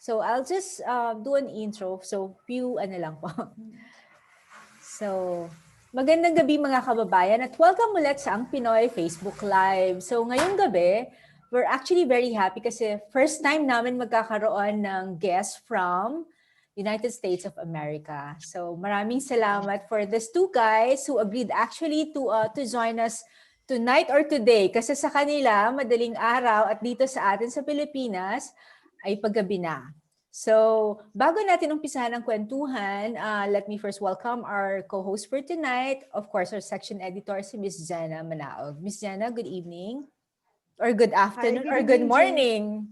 So I'll just do an intro. So few ano lang po. So magandang gabi mga kababayan at welcome ulit sa Ang Pinoy Facebook Live. So ngayong gabi, we're actually very happy kasi first time namin magkakaroon ng guest from United States of America. So maraming salamat for these two guys who agreed actually to join us tonight or today kasi sa kanila madaling araw at dito sa atin sa Pilipinas ay paggabi na. So, bago natin umpisahan ang kwentuhan, let me first welcome our co-host for tonight, of course, our section editor, si Miss Jana Manaog. Miss Jana, good evening, or good afternoon, or good morning.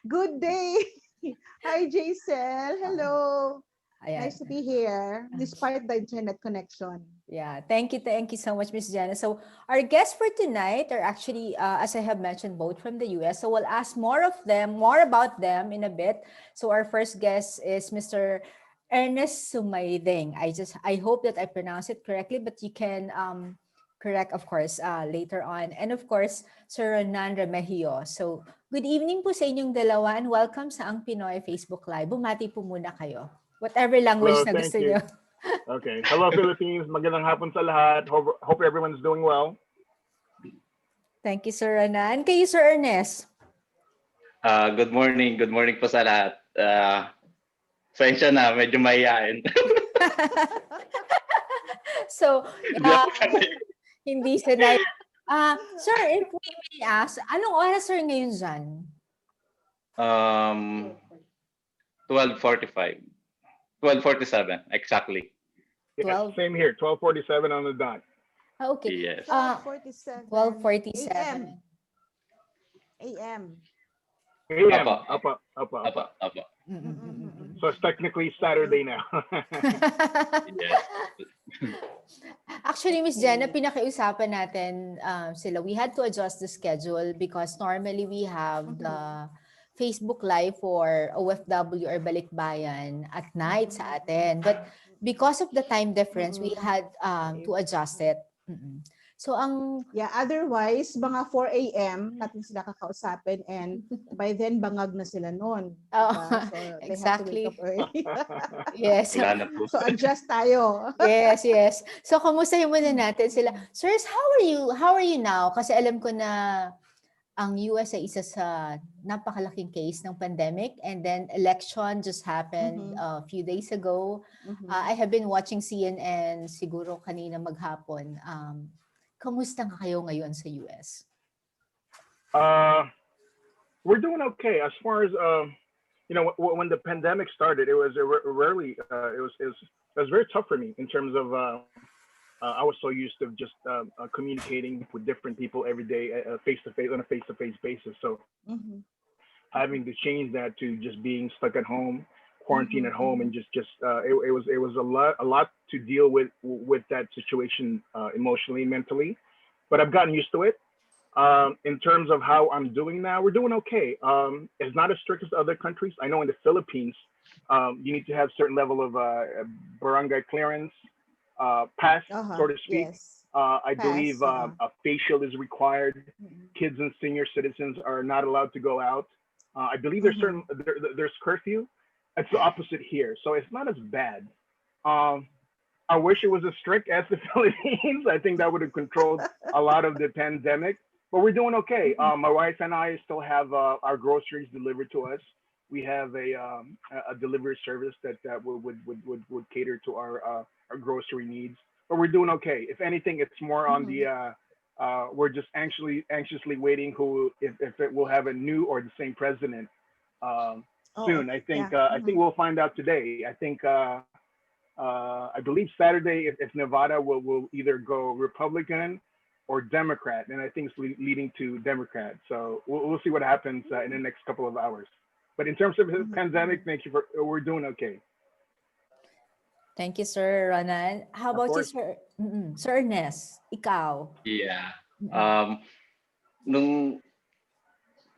Good day. Hi, Jaisel. Hello. Ayan. Nice to be here, despite the internet connection. Yeah, thank you so much, Miss Jana. So our guests for tonight are actually, as I have mentioned, both from the US. So we'll ask more about them in a bit. So our first guest is Mr. Ernest Sumayding. I hope that I pronounce it correctly, but you can correct, of course, later on. And of course, Sir Ronan Remigio. So good evening po sa inyong dalawa and welcome sa Ang Pinoy Facebook Live. Bumati po muna kayo. Whatever language na gusto nyo. Okay. Hello, Philippines. Magandang hapon sa lahat. Hope everyone's doing well. Thank you, Sir Ronan. Kayo, Sir Ernest. Good morning. Good morning po sa lahat. Pasensya na, medyo mahihain. So, hindi sanay. Sir, if we may ask, anong oras, sir, ngayon dyan? 12:45. 12:47, exactly. Yeah, same here. 12:47 on the dot. Okay. Yes. 12:47. 12:47. AM. Apa. So it's technically Saturday now. Yes. Actually, Miss Jenna, pinakiusapan natin sila. We had to adjust the schedule because normally we have the Facebook Live for OFW or Balikbayan at night sa atin. But because of the time difference, we had to adjust it. So otherwise, mga 4 AM natin sila kakausapin and by then bangag na sila noon. So exactly. Yes. So adjust tayo. Yes. So kumustahin muna natin sila. Sirs, how are you now? Kasi alam ko na ang US ay isa sa napakalaking case ng pandemic and then election just happened a few days ago. I have been watching CNN siguro kanina maghapon. Kamusta nga kayo ngayon sa US? We're doing okay. As far as when the pandemic started, it was very tough for me in terms of I was so used to just communicating with different people every day, face to face on a face-to-face basis. So having to change that to just being stuck at home, quarantine at home, and just it was a lot to deal with that situation emotionally, mentally. But I've gotten used to it. In terms of how I'm doing now, we're doing okay. It's not as strict as other countries. I know in the Philippines, you need to have certain level of barangay clearance. Pass, so to speak. Yes. I believe a facial is required. Kids and senior citizens are not allowed to go out. I believe there's there's curfew. It's the opposite here, so it's not as bad. I wish it was as strict as the Philippines. I think that would have controlled a lot of the pandemic. But we're doing okay. My wife and I still have our groceries delivered to us. We have a delivery service that would cater to our grocery needs, but we're doing okay. If anything, it's more on the we're just anxiously waiting if it will have a new or the same president soon. I think we'll find out today. I think I believe Saturday if Nevada will either go Republican or Democrat, and I think it's leading to Democrat. So we'll see what happens in the next couple of hours. But in terms of the pandemic, we're doing okay. Thank you, Sir Ronan. How about you, Sir? Sir Ernest, ikaw? Yeah.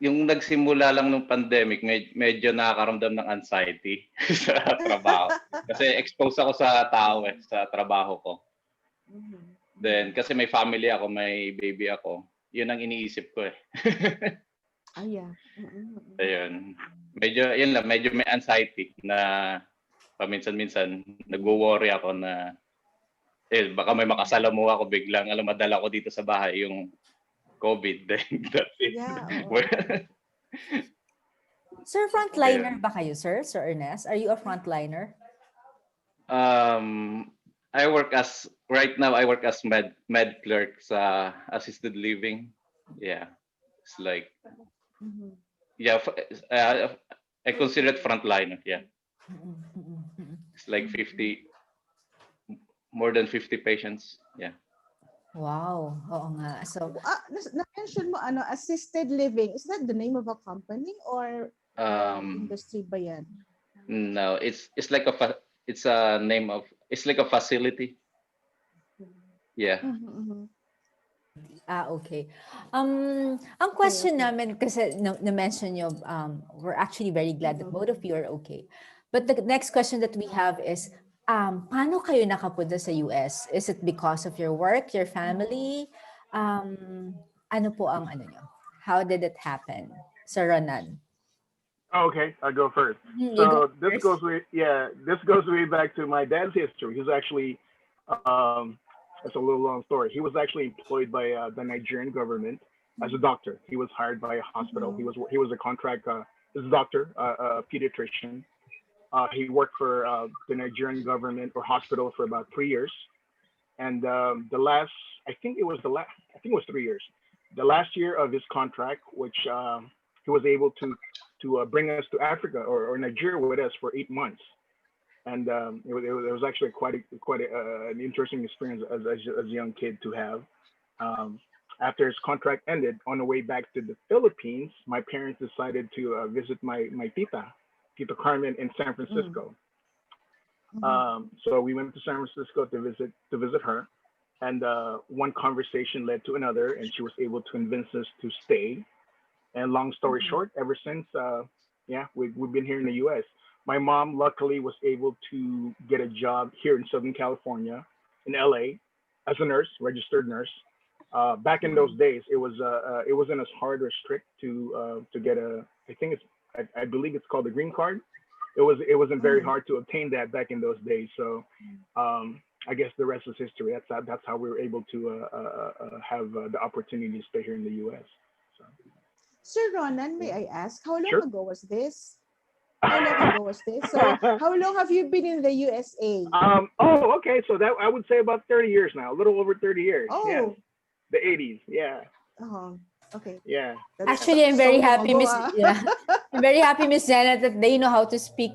Yung nagsimula lang ng pandemic, medyo nakakaramdam ng anxiety sa trabaho. Kasi exposed ako sa tao sa trabaho ko. Then, kasi may family ako, may baby ako. Yun ang iniisip ko . Ayun. medyo, yun lang, medyo may anxiety na paminsan-minsan nagwo-worry ako na baka may makasalamuha ako biglang, madala ko dito sa bahay yung COVID. Then that's it. Yeah, oo. Sir, frontliner ba kayo, sir? Sir Ernest? Are you a frontliner? Right now I work as med clerk sa assisted living. Yeah. It's like, Mhm. yeah, I consider it frontliner. Yeah. It's like 50, more than 50 patients. Yeah. Wow. Oo nga. So, Na-mention mo assisted living. Is that the name of a company or industry ba yan? No, it's like it's a name of, it's like a facility. Yeah. Okay. Ang question namin, kasi na-mention nyo, we're actually very glad that both of you are okay. But the next question that we have is, paano kayo nakapunta sa US? Is it because of your work, your family? Ano po ang ano nyo? How did it happen? Sir Ronan. Okay, I'll go first. You So go this first. goes way back to my dad's history. He's actually, it's a little long story. He was actually employed by the Nigerian government as a doctor. He was hired by a hospital. He was a contract, he's a doctor, a pediatrician. He worked for the Nigerian government or hospital for about 3 years, and I think it was 3 years. The last year of his contract, which he was able to bring us to Africa or Nigeria with us for 8 months, and it was actually quite an interesting experience as a young kid to have. After his contract ended, on the way back to the Philippines, my parents decided to visit my Tita Carmen in San Francisco. So we went to San Francisco to visit her, and one conversation led to another, and she was able to convince us to stay. And long story short, ever since, we've been here in the U.S. My mom luckily was able to get a job here in Southern California, in LA, as a nurse, registered nurse. Back in those days, it wasn't as hard or strict to get I believe it's called the green card. It wasn't very hard to obtain that back in those days. So I guess the rest is history. That's how we were able to have the opportunity to stay here in the U.S. So. Sir Ronan, may I ask, how long Sure. ago was this? How long ago was this? So how long have you been in the USA? Okay. So that I would say about 30 years now, a little over 30 years. Oh. Yeah. The 80s. Yeah. Okay. Yeah. Actually, I'm very So happy, long Miss. ago, Yeah. I'm very happy, Miss Janet, that they know how to speak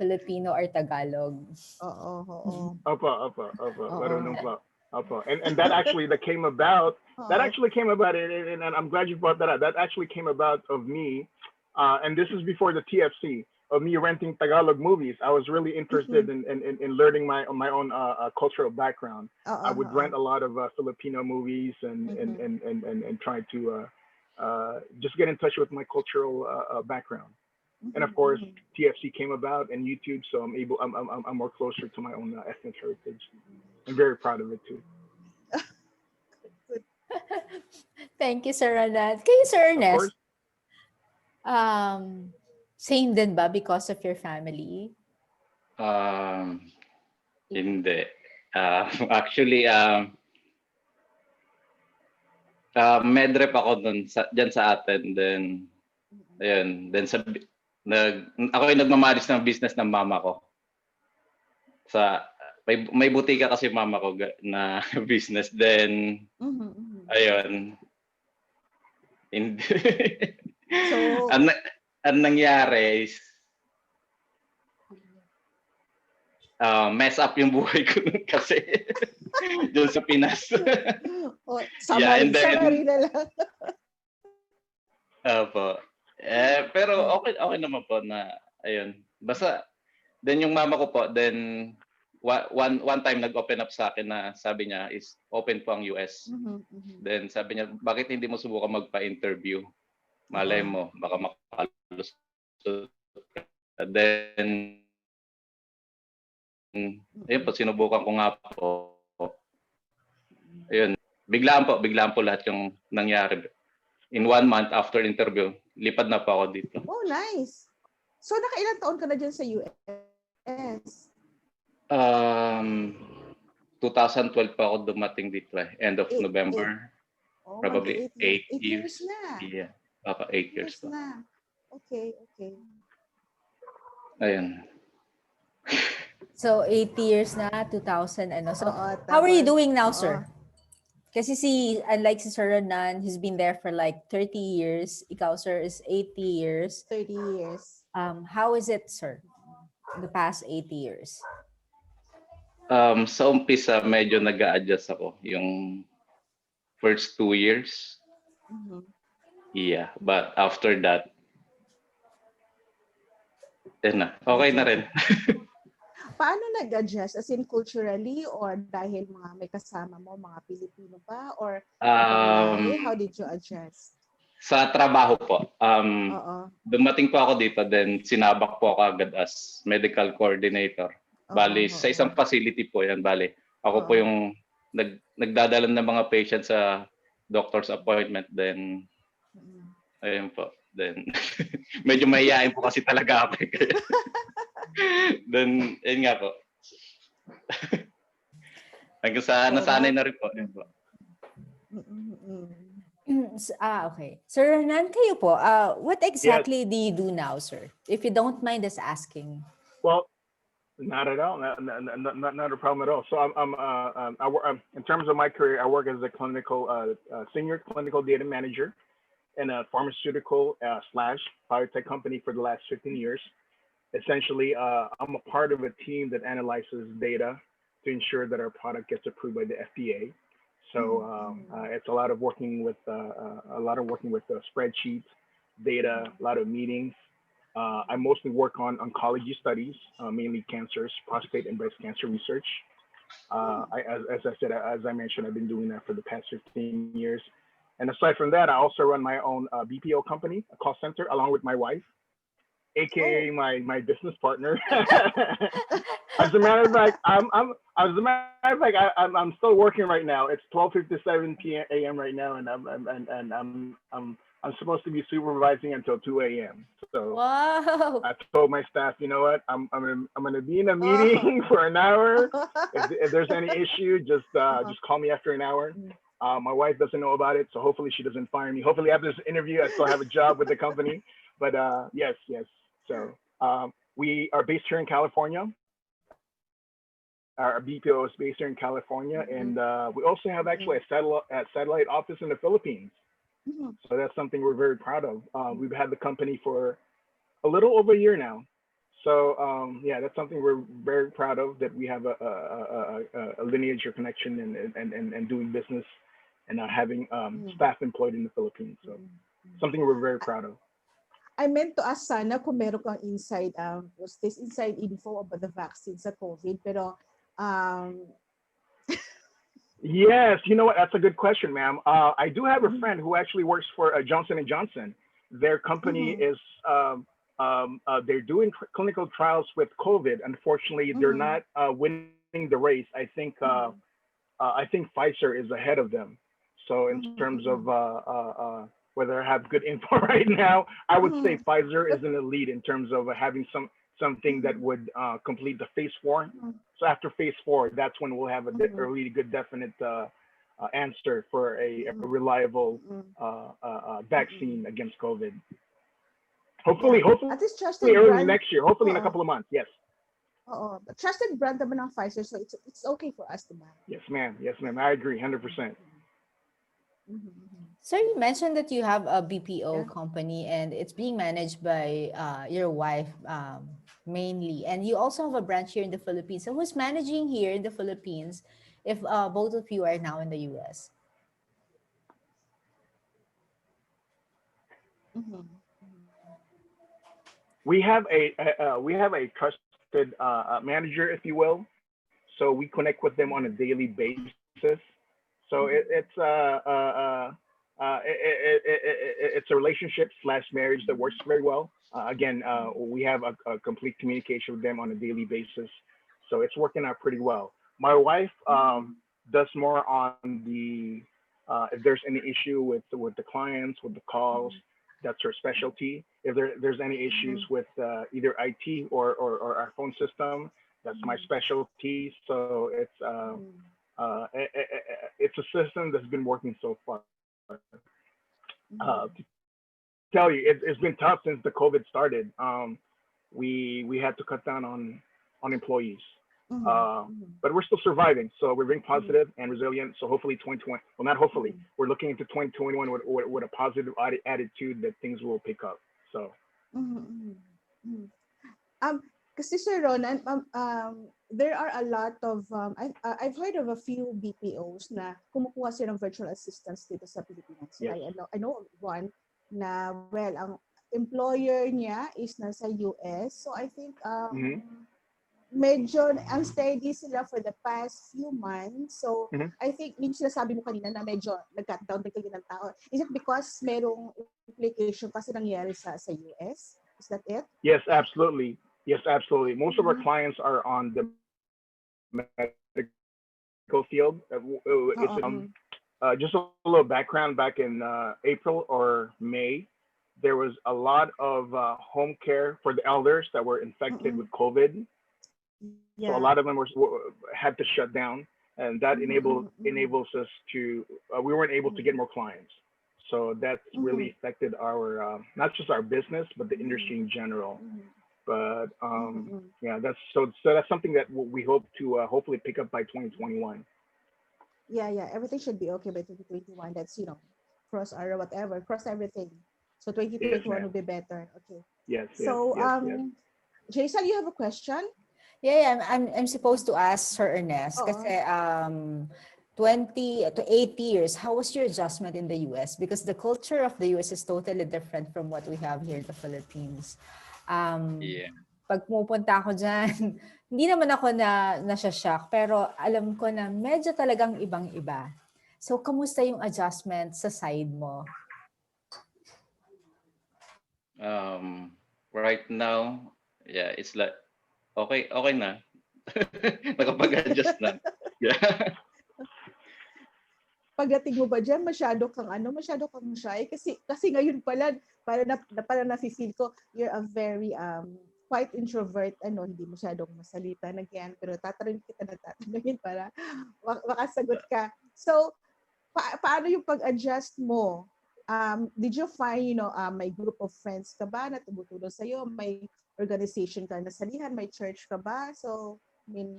Filipino or Tagalog. Oo. Opo. Marunong po. Opo. And that came about. That actually came about, and I'm glad you brought that up. That actually came about of me, and this is before the TFC, of me renting Tagalog movies. I was really interested in learning my own cultural background. I would rent a lot of Filipino movies and try to just get in touch with my cultural background. And of course, TFC came about and YouTube, so I'm more closer to my own ethnic heritage. I'm very proud of it too. Thank you, Sir Ronan. Kayo, Sir Of Ernest, course. same din ba because of your family? Hindi. Actually, medrep ako dyan sa atin. Then, ayun. Then, ako yung nagmamaris ng business ng mama ko. May butika kasi mama ko na business. Then, ayun. Hindi. So, ang nangyari is, mess up yung buhay ko kasi doon sa Pinas. Summary and then, na lang. Opo. Pero okay naman po na, ayun. Basta, then yung mama ko po, then one time nag-open up sa akin na sabi niya is open po ang US. Then sabi niya, bakit hindi mo subukan magpa-interview? Malay mo, baka makalusot. Then, ayun po, sinubukan ko nga po. Ayun, biglaan po lahat yung nangyari. In 1 month after interview, lipad na po ako dito. Oh, nice. So, nakailang taon ka na dyan sa US? 2012 pa ako dumating dito end of November. Oh, Probably 8 8 years. years na. Yeah, 8 years pa. na. Okay. Ayun. So 80 years na, 2000 ano. So Oo, how are you tapos, doing now, oo. sir? Kasi unlike si Sir Renan, he's been there for like 30 years. Ikaw, sir, is 80 years. 30 years. How is it, sir, the past 80 years? Sa umpisa, medyo nag-a-adjust ako. Yung first 2 years. Mhm. Yeah, but after that, okay na rin. Paano nag-adjust? As in culturally or dahil may kasama mo, mga Pilipino ba? Or how did you adjust? Sa trabaho po, Oo. dumating po ako dito, then sinabak po ako agad as medical coordinator. Bali, sa isang facility po yan, bali. Ako po yung nagdadala ng mga patients sa doctor's appointment, then ayun po. Then, medyo mahihain po kasi talaga ako. Then, ayun nga po. Hanggang sa nasanay na rin po. Ayun po. Okay. Sir Renan, kayo po, what exactly do you do now, sir? If you don't mind us asking. Well, not at all. Not a problem at all. So I work, in terms of my career, I work as a senior clinical data manager in a pharmaceutical / biotech company for the last 15 years. Essentially, I'm a part of a team that analyzes data to ensure that our product gets approved by the FDA. So it's a lot of working with spreadsheets, data, a lot of meetings. I mostly work on oncology studies, mainly cancers, prostate and breast cancer research. As I mentioned, I've been doing that for the past 15 years. And aside from that, I also run my own BPO company, a call center, along with my wife, aka my business partner. As a matter of fact, I'm still working right now. It's 12:57 a.m. right now, and I'm supposed to be supervising until 2 a.m. So wow. I told my staff, you know what, I'm gonna be in a meeting for an hour. If there's any issue, just call me after an hour. My wife doesn't know about it, so hopefully she doesn't fire me. Hopefully after this interview, I still have a job with the company. But yes. So we are based here in California. Our BPO is based here in California, and we also have actually a satellite office in the Philippines. So that's something we're very proud of. We've had the company for a little over a year now. So yeah, that's something we're very proud of, that we have a lineage or connection and doing business and having staff employed in the Philippines. So something we're very proud of. I meant to ask sana kung meron kang inside info about the vaccine sa COVID, pero yes, you know what? That's a good question, ma'am. I do have a friend who actually works for Johnson and Johnson. Their company is they're doing clinical trials with COVID. Unfortunately, they're not winning the race. I think Pfizer is ahead of them. So in terms of whether I have good info right now, I would say Pfizer is in the lead in terms of having something that would complete the phase 4. So after phase 4, that's when we'll have a really good definite answer for a reliable vaccine against COVID. Hopefully at least trusted early brand, next year. Hopefully in a couple of months. Yes. Trusted brand naman ng Pfizer, so it's okay for us to buy. Yes, ma'am. I agree 100%. Sir, you mentioned that you have a BPO company and it's being managed by your wife mainly. And you also have a branch here in the Philippines. So who's managing here in the Philippines if both of you are now in the US? We have a trusted manager, if you will. So we connect with them on a daily basis. So it's a relationship / marriage that works very well. Again, we have a complete communication with them on a daily basis. So it's working out pretty well. My wife does more on the if there's any issue with the clients, with the calls, that's her specialty. there's any issues with either IT or our phone system. That's my specialty. So it's a system that's been working so far. To tell you, it's been tough since the COVID started. We had to cut down on employees. But we're still surviving. So we're being positive and resilient. So hopefully 2020, well, not hopefully, we're looking into 2021 with a positive attitude that things will pick up. So. Kasi Sir Ronan, there are a lot of, I've heard of a few BPOs na kumukuha sila ng virtual assistants dito sa Pilipinas. Yes. I know of one na, well, ang employer niya is nasa US. So I think medyo unsteady sila for the past few months. So I think, yung sinasabi mo kanina na medyo nag-cut down bigla ng tao. Is it because merong implication kasi nangyari sa US? Is that it? Yes, absolutely. Yes, absolutely. Most of our clients are on the medical field. Just a little background, back in April or May, there was a lot of home care for the elders that were infected with COVID. Yeah. So a lot of them had to shut down, and that enables us to, we weren't able to get more clients. So that's really affected our, not just our business, but the industry in general. But yeah, that's something that we hope to hopefully pick up by 2021. Yeah, everything should be okay by 2021. That's, cross everything. So 2021 will be better. Okay. Yes. So yes. Jason, you have a question? Yeah, I'm supposed to ask Sir Ernest kasi 20 to 8 years, how was your adjustment in the US? Because the culture of the US is totally different from what we have here in the Philippines. Pag pumupunta ako dyan, hindi naman ako nasya-shock, pero alam ko na medyo talagang ibang-iba. So, kamusta yung adjustment sa side mo? Right now, yeah, it's like, okay na. Nakapag-adjust na. Yeah. Pagdating mo ba dyan, masyado kang shy? Kasi ngayon pala, para na-feel ko, you're a very quite introvert, hindi masyadong masalita na yan, pero tatanungin para makasagot ka. So, paano yung pag-adjust mo? Did you find, may group of friends ka ba na tumutulong sa'yo? May organization ka na salihan? May church ka ba? So,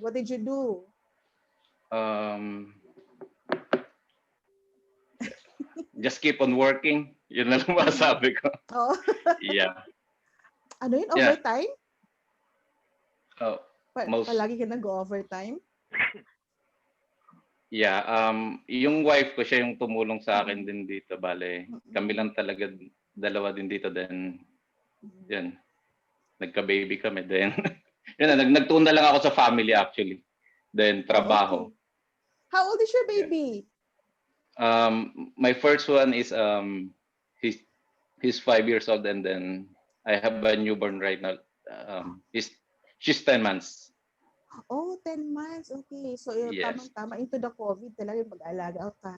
what did you do? Just keep on working. Yun na lang masabi ko. Oh. Yeah. Ano yun? Overtime? Oh, palagi ka nag-overtime? Yeah. Yung wife ko, siya yung tumulong sa akin din dito. Bale, kami lang talaga, dalawa din dito. Then, yun. Nagka-baby kami. Then, yun na, nagtuon na lang ako sa family actually. Then, trabaho. Okay. How old is your baby? My first one is he's 5 years old, and then I have a newborn right now. She's 10 months. Oh, 10 months. Okay. So, Yes. Tama into the COVID talaga yung mag-aalaga ka.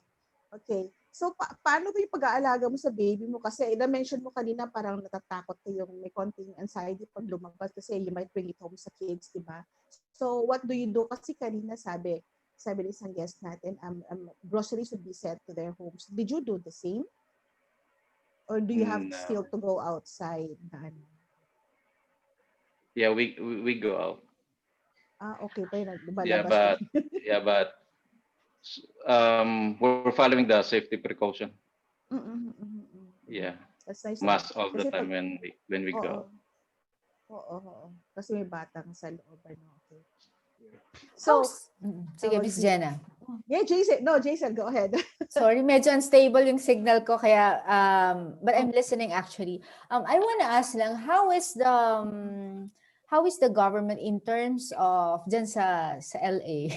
Okay. So, paano ba yung pag-aalaga mo sa baby mo? Kasi na-mention mo kanina parang natatakot kayong may konting anxiety pag lumabas kasi you might bring it home sa kids, di ba? So, what do you do? Kasi kanina sabi ng isang guest natin, groceries would be sent to their homes. Did you do the same? Or do you have still to go outside? Yeah, we go out. Okay. But we're following the safety precaution. Yeah. That's nice. Mask all the time when we go. Oo. Kasi may batang sa loob. Okay. So, sige, Miss Jenna. Yeah, Jason, go ahead. Sorry, medyo unstable yung signal ko kaya but I'm listening actually. I want to ask lang, how is the government in terms of dyan sa LA?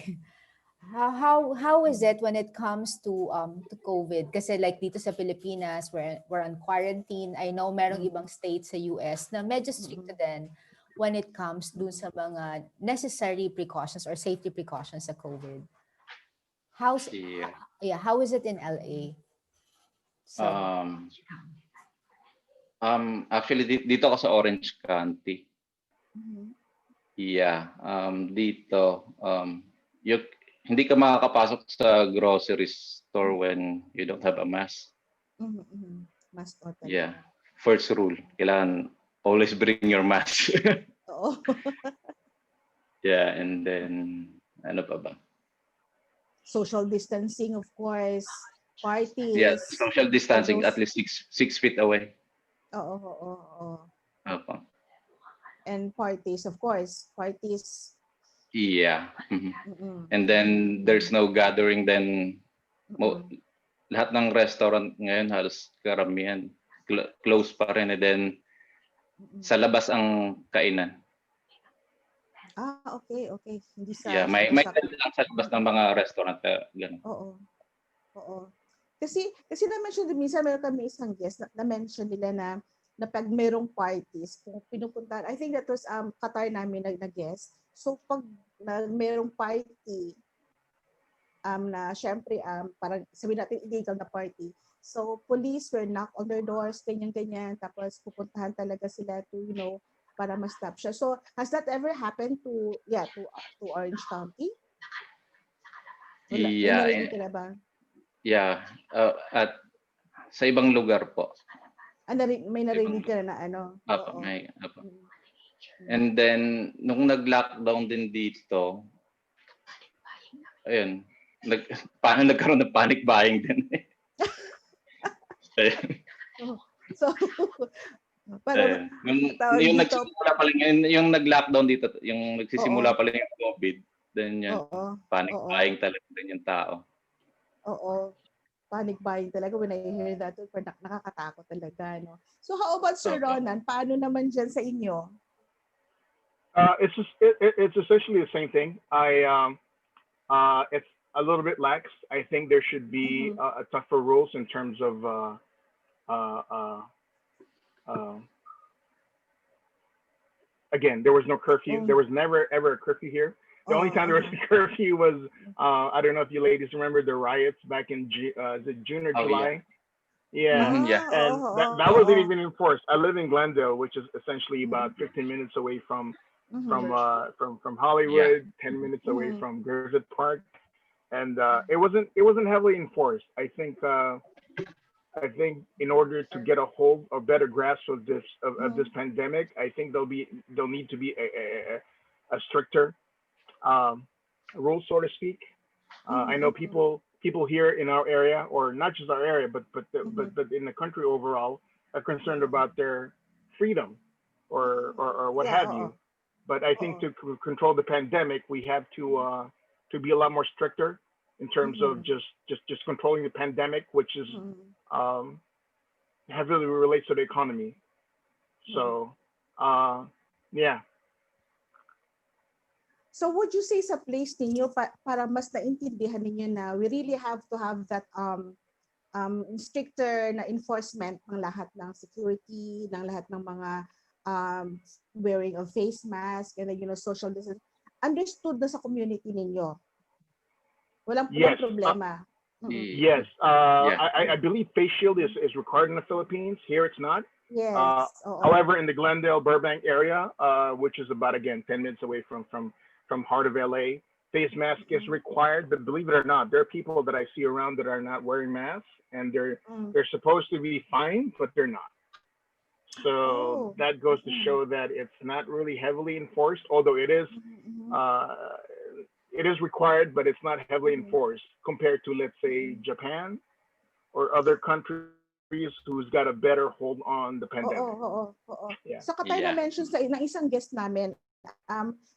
How is it when it comes to COVID? Kasi like dito sa Pilipinas, we're on quarantine. I know merong ibang states sa US na medyo strict din when it comes dun sa mga necessary precautions or safety precautions sa COVID. How is it in LA? So, Actually, dito ako sa Orange County. Mhm. Yeah. Dito, hindi ka makakapasok sa grocery store when you don't have a mask. Mhm, mhm. Mas total. Yeah. First rule, kailangan always bring your mask. Oo. Yeah, and then, ano pa ba? Social distancing, of course. Yeah, Parties. social distancing at Those, least 6 feet away. oo, oo, oo. Opo. And parties, of course. Parties. Yeah. Mm-mm. And then there's no gathering then Mm-mm. lahat ng restaurant ngayon halos karamihan close pa rin, and then Mm-mm. sa labas ang kainan. Okay, okay. Hindi Yeah, sa may tent lang sa labas ng mga restaurant, ganun. Oo. Oo. Kasi na-mention din minsan meron kami isang guest na mention nila na pag merong parties, kung pinupuntahan, I think that was Qatar namin na guest. So pag merong party, na syempre parang sabihin natin illegal na party. So police will knock on their doors, ganyan-ganyan, tapos pupuntahan talaga sila to, para ma-stop siya. So has that ever happened to Orange County? Wala, may Yeah, narinig ka na ba? yeah. At sa ibang lugar po. May narinig ka na ano? Apo, Oo. may apo. Mm. And then nung nag-lockdown din dito, ayun, paano nagkaroon ng panic buying din. So, para yung nagsisimula pa lang yung nag-lockdown dito, yung nagsisimula pa lang yung COVID, then yun, panic buying talaga din yung tao. Oo. Panic buying talaga when I hear that, nakakatakot talaga, no? So how about Sir Ronan? Paano naman dyan sa inyo? It's essentially the same thing. It's a little bit lax. I think there should be a tougher rules in terms of again, there was no curfew. There was never ever a curfew here. The only time there was a curfew was I don't know if you ladies remember the riots back in is it June or July? Yeah. Yeah. And that wasn't even enforced. I live in Glendale, which is essentially about 15 minutes away from Hollywood, 10 minutes away from Griffith Park, and it wasn't heavily enforced. I think in order to get a better grasp of this pandemic, I think there'll need to be a stricter rule, so to speak. I know people here in our area, or not just our area, but in the country overall, are concerned about their freedom or what have you. But I think to control the pandemic, we have to be a lot more stricter in terms of just controlling the pandemic, which is heavily relates to the economy. So yeah. So would you say sa place ninyo para mas naintindihan ninyo na we really have to have that stricter na enforcement ng lahat ng security, ng lahat ng mga wearing of face mask and social distance, understood na sa community ninyo? Walang problema. Yes. I believe face shield is required in the Philippines. Here it's not. Yes. However, in the Glendale, Burbank area, which is about, again, 10 minutes away from heart of LA, face mask is required. But believe it or not, there are people that I see around that are not wearing masks, and they're supposed to be fine, but they're not. So that goes to show that it's not really heavily enforced, although it is required, but it's not heavily enforced compared to, let's say, Japan or other countries who's got a better hold on the pandemic. Yeah. So katay na mention sa isang guest namin,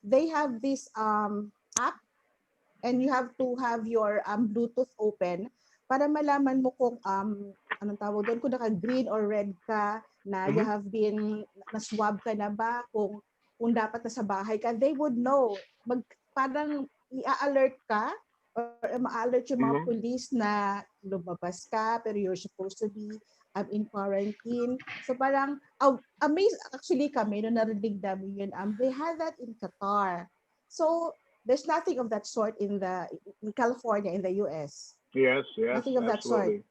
they have this app, and you have to have your Bluetooth open para malaman mo kung anong tawag doon, kung naka-green or red ka, na you have been na-swab ka na ba, kung dapat na sa bahay ka. They would know. Parang i-alert ka or ma-alert yung mga police na lumabas ka pero you're supposed to be in quarantine. So parang amazed actually kami nung narinig namin yun. They had that in Qatar. So there's nothing of that sort in California, in the US. Yes, Nothing of that sort.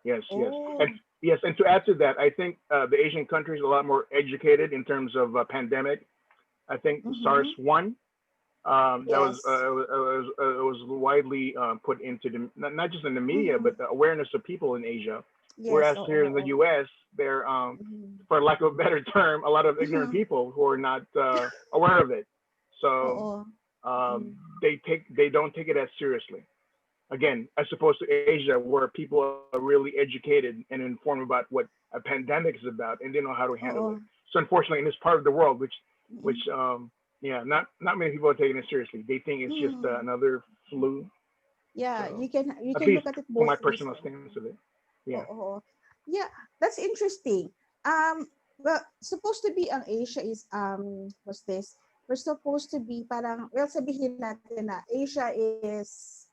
Yes. Yes, and to add to that, I think the Asian countries are a lot more educated in terms of pandemic. I think SARS one that was Yes. it was widely put into the not just in the media, but the awareness of people in Asia. Yes. Whereas here in the U.S., there, for lack of a better term, a lot of ignorant people who are not aware of it. So Oo. they don't take it as seriously. Again, as opposed to Asia, where people are really educated and informed about what a pandemic is about, and they know how to handle it. Oo. So unfortunately, in this part of the world, which Mm-mm. yeah, not many people are taking it seriously. They think it's just another flu. Yeah, So you can at least look at it for my both ways. personal stance of it, yeah. Oo. Yeah, that's interesting. Well, supposed to be ang Asia is what's this? We're supposed to be parang well sabihin natin na Asia is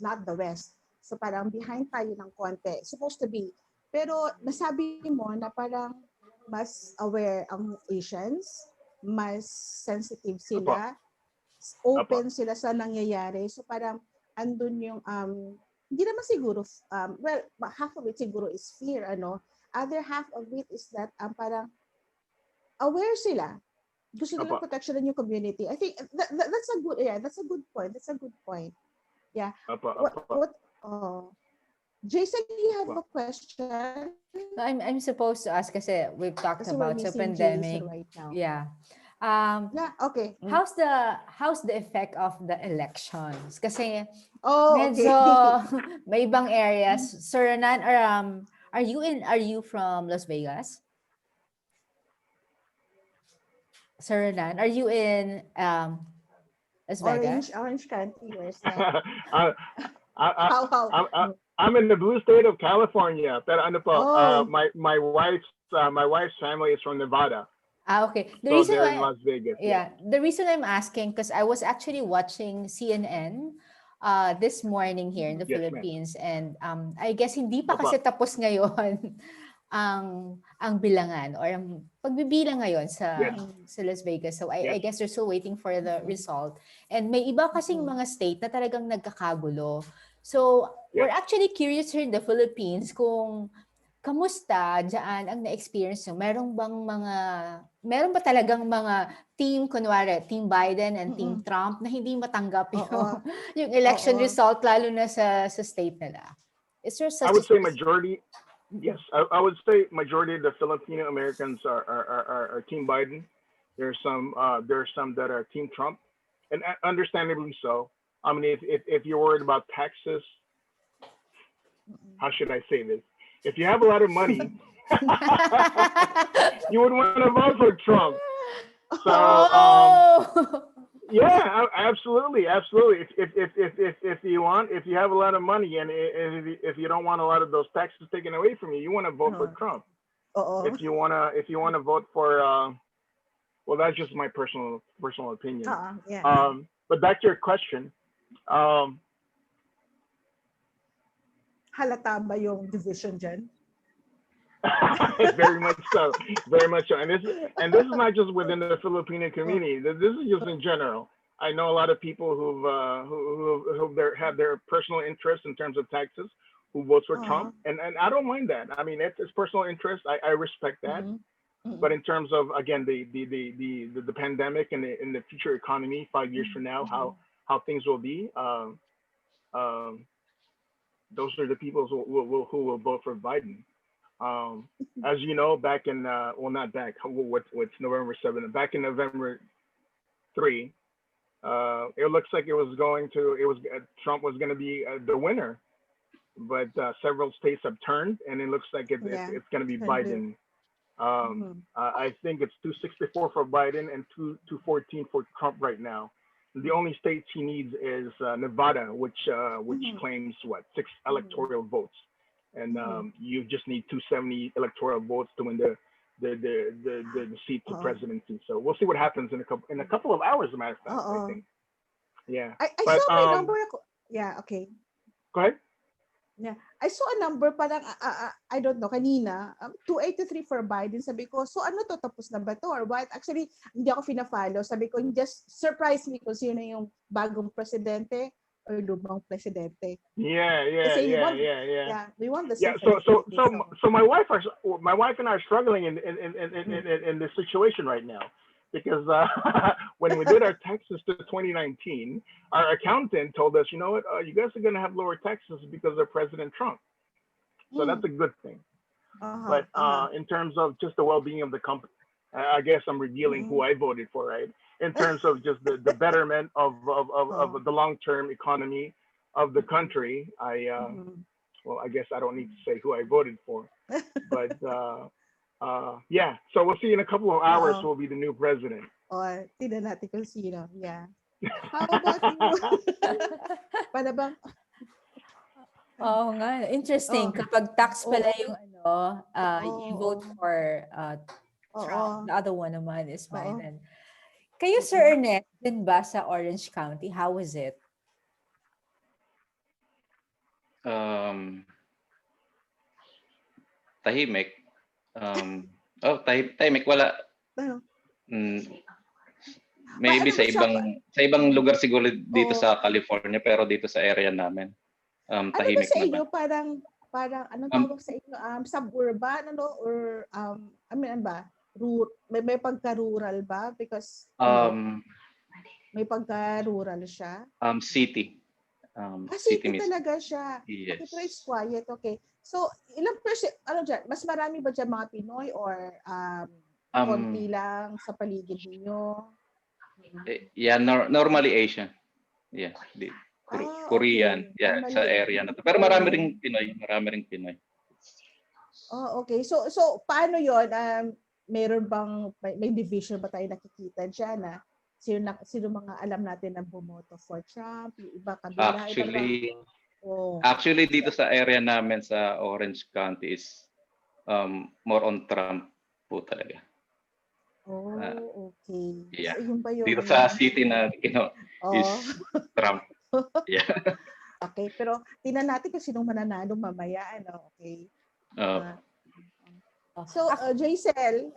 not the West. So parang behind tayo ng konti. Supposed to be. Pero nasabi mo na parang mas aware ang Asians, mas sensitive Apo, sila, apo, open sila sa nangyayari. So parang andun yung hindi naman siguro well half of it siguro is fear other half of it is that parang aware sila gusto nilang apo, protection ng yung community. I think that's a good that's a good point. Yeah. apo, apo, What Jason, you have apo. a question? I'm supposed to ask kasi we've talked Kasi we're about sa missing pandemic. Jason right now. Yeah. Yeah, okay. How's the effect of the elections? Kasi Oh, medyo okay. may ibang areas. Sir Renan, are you from Las Vegas? Sir Renan, are you in Las Vegas? Orange County, where's that? I, I, How? I'm in the blue state of California. Pero ano po, Oh. my wife's family is from Nevada, Okay. The so reason they're in why, Las Vegas. yeah, the reason I'm asking because I was actually watching CNN this morning here in the Yes, ma'am. Philippines, and I guess hindi pa Opo. kasi tapos ngayon ang bilangan or ang pagbibilang ngayon Yes. sa Las Vegas. So I Yes. guess they're still waiting for the result. And may iba kasing mga state na talagang nagkakagulo. So we're Yes. actually curious here in the Philippines kung kamusta diyan ang na-experience nyo? Meron ba talagang mga kunwari, Team Biden and Team Trump na hindi matanggap Oo. yung election Oo. result lalo na sa state nila? Is there such I would a say majority. Yes, I would say majority of the Filipino Americans are Team Biden. There are some that are Team Trump, and understandably so. I mean, if you're worried about taxes, how should I say this? If you have a lot of money, you would want to vote for Trump. So yeah, absolutely. If you have a lot of money and if you don't want a lot of those taxes taken away from you, you want to vote for Trump. If you wanna vote for well, that's just my personal opinion. Yeah. But back to your question. Halata ba yung division dyan? Very much so. And this is not just within the Filipino community. This is just in general. I know a lot of people who have their personal interests in terms of taxes who votes for Trump, and I don't mind that. I mean, it's personal interest. I respect that. But in terms of again the pandemic and the future economy 5 years from now, how things will be, those are the people who will vote for Biden. As you know, back in not back. What's November 7th? Back in November 3, it looks like Trump was going to be the winner, but several states have turned, and it looks like it's going to be Biden. I think it's 264 for Biden and 214 for Trump right now. The only states he needs is Nevada, which claims 6 electoral votes, and you just need 270 electoral votes to win the seat to presidency. So we'll see what happens in a couple of hours. As a matter of fact, I think. Yeah. I saw my number. Yeah. Okay. Go ahead. Yeah. I saw a number parang I don't know kanina 283 for Biden. Sabi ko, so ano to, tapos na ba to or what? Actually, hindi ako fina-follow. Sabi ko, just surprise me kung sino yung bagong presidente or lumang presidente. Yeah, Kasi we want the same for the Philippines. So my wife and I are struggling in this situation right now because when we did our taxes to 2019, our accountant told us, you know what, you guys are going to have lower taxes because of President Trump. So that's a good thing. But in terms of just the well-being of the company, I guess I'm revealing who I voted for, right? In terms of just the betterment of the long-term economy of the country, well, I guess I don't need to say who I voted for, but yeah. So we'll see in a couple of hours who will be the new president. Tignan natin kung sino. Yeah. How about you? Para bang? Oo nga, interesting. Kapag tax pala yung you vote for Trump. The other one naman is Biden. Kayo, Sir Ernest, din ba sa Orange County? How was it? Tahimik. Tahimik. Wala. Maybe sa ibang lugar siguro dito sa California, pero dito sa area namin, tahimik ano ba sa inyo? naman. Parang anong tawag sa inyo? Suburban, or I mean, ano ba? May pagka-rural ba? Because may pagka-rural siya. City. City talaga siya. Yes. Okay, pero it's quiet. Okay. So, ilang ano dyan? Mas marami ba dyan mga Pinoy or konti lang sa paligid ninyo? Yeah, normally Asian. Yeah. Korean. Okay. Yeah, sa area na to. Pero marami ring Pinoy. Oh, okay. So paano 'yon? Meron bang may division ba tayo nakikita diyan na sino mga alam natin na bumoto for Trump, yung iba kabila, Actually dito sa area namin sa Orange County is more on Trump po talaga. Oh, okay. Yeah. So, yun ba yung dito sa city na is Trump. Yeah. Okay, pero tingnan natin kung sinong mananalo mamaya, okay. So, Jaisel.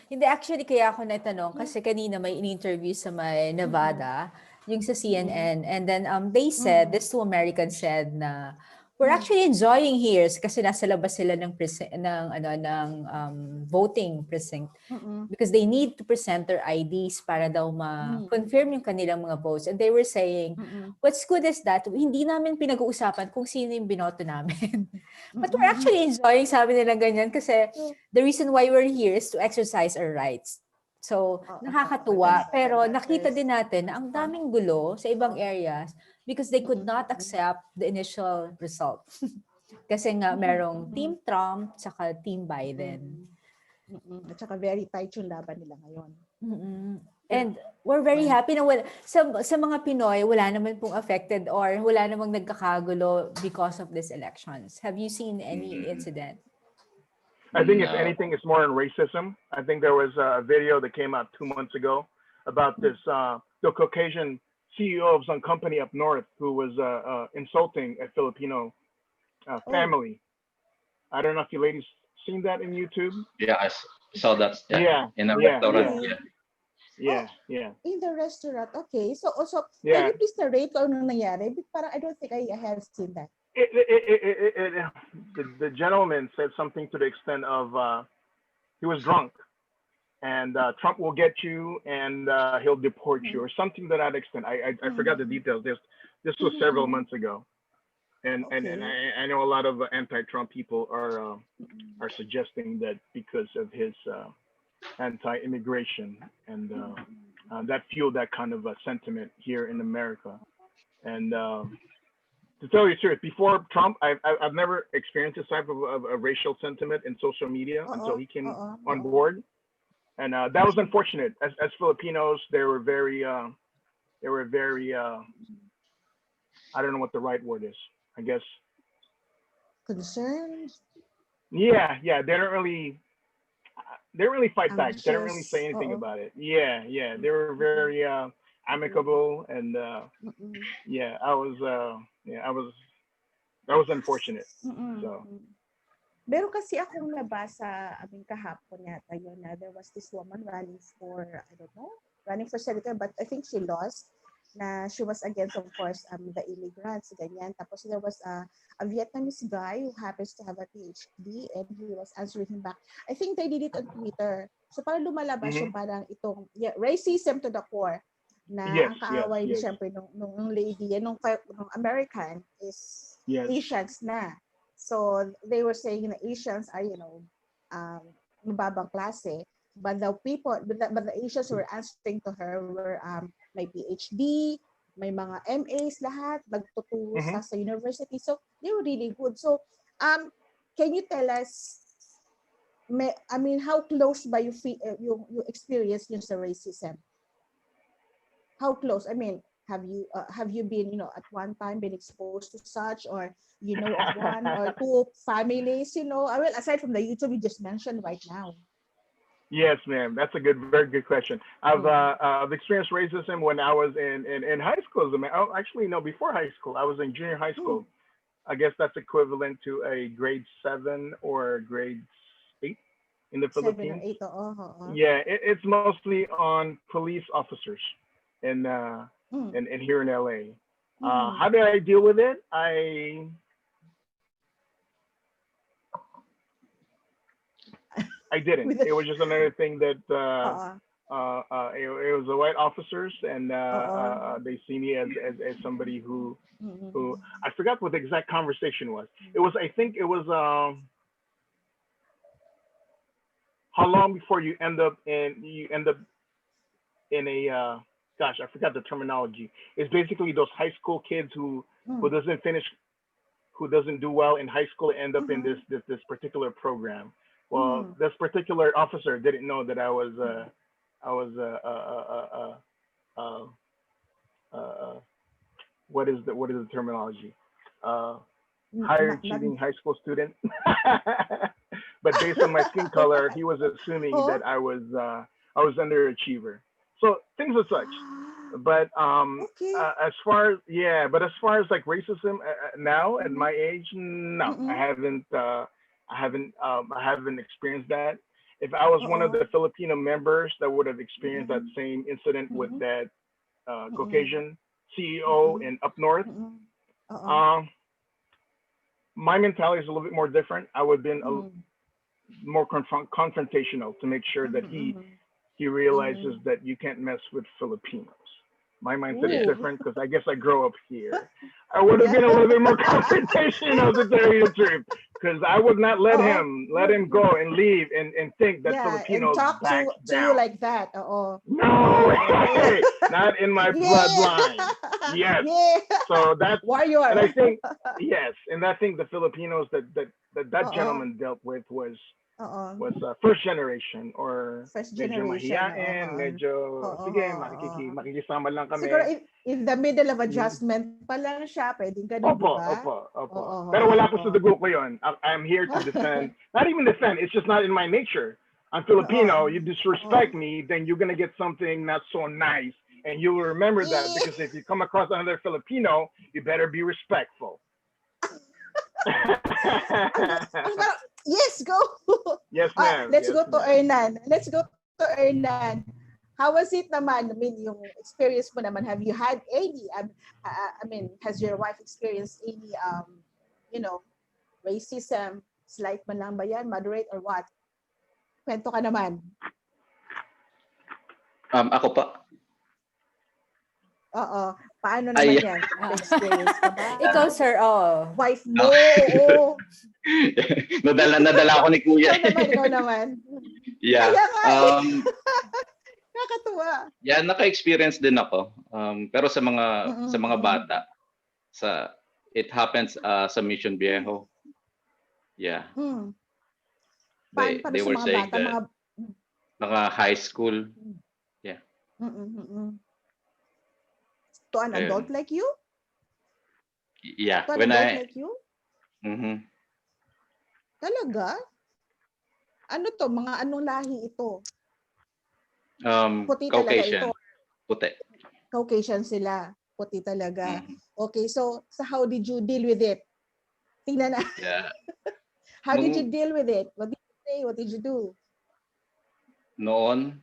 Hindi, actually, kaya ako natanong kasi kanina may in-interview sa may Nevada, yung sa CNN, and then they said, this two Americans said na we're actually enjoying here kasi nasa labas sila ng voting precinct because they need to present their IDs para daw ma-confirm yung kanilang mga votes. And they were saying, what's good is that hindi namin pinag-uusapan kung sino yung binoto namin. But we're actually enjoying, sabi nila ganyan, kasi the reason why we're here is to exercise our rights. So, nakakatuwa. Pero nakita din natin na ang daming gulo sa ibang areas because they could not accept the initial result. Kasi nga, merong Team Trump saka Team Biden. At saka very tight yung laban nila ngayon. And we're very happy na sa mga Pinoy, wala naman pong affected or wala namang nagkakagulo because of these elections. Have you seen any incident? I think if anything, it's more on racism. I think there was a video that came out 2 months ago about this the Caucasian CEO of some company up north who was insulting a Filipino family. I don't know if you ladies seen that in YouTube. Yeah, I saw that. Yeah. In a restaurant. Yeah. In the restaurant. Okay. So also, can you please narrate kung anong nangyari? Parang I don't think I have seen that. The gentleman said something to the extent of he was drunk and Trump will get you and he'll deport you or something to that extent. I forgot the details. This was several months ago, and I know a lot of anti-Trump people are suggesting that because of his anti-immigration and that fueled that kind of sentiment here in America. And to tell you the truth, before Trump, I've never experienced this type of a racial sentiment in social media until he came on board, and that was unfortunate. As Filipinos, they were very I don't know what the right word is. I guess concerned. Yeah. They don't really fight back. They don't really say anything about it. Yeah. They were very amicable and that was unfortunate. So Pero kasi akong nabasa kahapon yata yun na there was this woman running for senator, but I think she lost. na she was against, of course, the immigrants, ganyan. Tapos there was a Vietnamese guy who happens to have a PhD and he was answering him back. I think they did it on Twitter. So parang lumalabas yung parang itong racism to the core na ang kaaway ni syempre nung lady, nung American is Asians na. So they were saying na Asians are, mababang klase. But the people, but the Asians who were answering to her were may PhD, may mga MAs lahat, nagtuturo sa university. So they were really good. So can you tell us, how close ba you experience yung sa racism? How close? Have you been, at one time been exposed to such, or of one or two families, well, aside from the YouTube you just mentioned right now? Yes, ma'am. That's a very good question. I've experienced racism when I was in high school. Actually, no, before high school. I was in junior high school. I guess that's equivalent to a grade 7 or grade 8 in the Philippines. 7 or 8. Yeah, it's mostly on police officers in here in LA. How did I deal with it? I didn't. It was just another thing that it was the white officers, and they see me as somebody who I forgot what the exact conversation was. I think it was how long before you end up in a gosh, I forgot the terminology. It's basically those high school kids who doesn't do well in high school, end up in this particular program. Well, this particular officer didn't know that I was what is the terminology? Higher achieving high school student. But based on my skin color, he was assuming that I was underachiever. So things as such. But as far as like racism now at my age, no, I haven't experienced that. If I was one of the Filipino members that would have experienced that same incident with that Caucasian CEO in up north, my mentality is a little bit more different. I would have been more confrontational to make sure that he realizes that you can't mess with Filipinos. My mindset is different because I guess I grow up here. I would have been a little bit more confrontational, to tell you the truth, because I would not let him go and leave and think that Filipinos and talk to you like that. No way, not in my bloodline. Yes. So that's warrior. And I think and I think the Filipinos that gentleman dealt with was first generation or medyo mahiyain, medyo sige, makikisama lang kami. Siguro in the middle of adjustment pa lang siya, pwedeng ganun, Opo. Pero wala po sa dugo ko yun. I'm here to defend, not even defend, it's just not in my nature. I'm Filipino, you disrespect me, then you're gonna get something not so nice, and you will remember that, because if you come across another Filipino, you better be respectful. Yes, go. Yes, ma'am. Let's go to Hernan. How was it naman? Yung experience mo naman. Have you had any? Has your wife experienced any, racism? Slight man lang ba yan? Moderate or what? Kwento ka naman. Ako pa. Oo. Paano naman yan? Experience ka ba? Ikaw, sir, Wife mo, oo. nadala ako ni Kuya. Ikaw naman. Yeah. Nakakatuwa. Yeah, naka-experience din ako. Pero sa mga bata, it happens sa Mission Viejo. Yeah. They were saying that mga high school. Yeah. To an adult like you? Yeah. To an adult like you? Talaga? Ano to? Mga anong lahi ito? Puti Caucasian. talaga ito. Puti. Caucasian sila. Puti talaga. Okay, so how did you deal with it? Tingnan na. Yeah. How did you deal with it? What did you say? What did you do? Noon,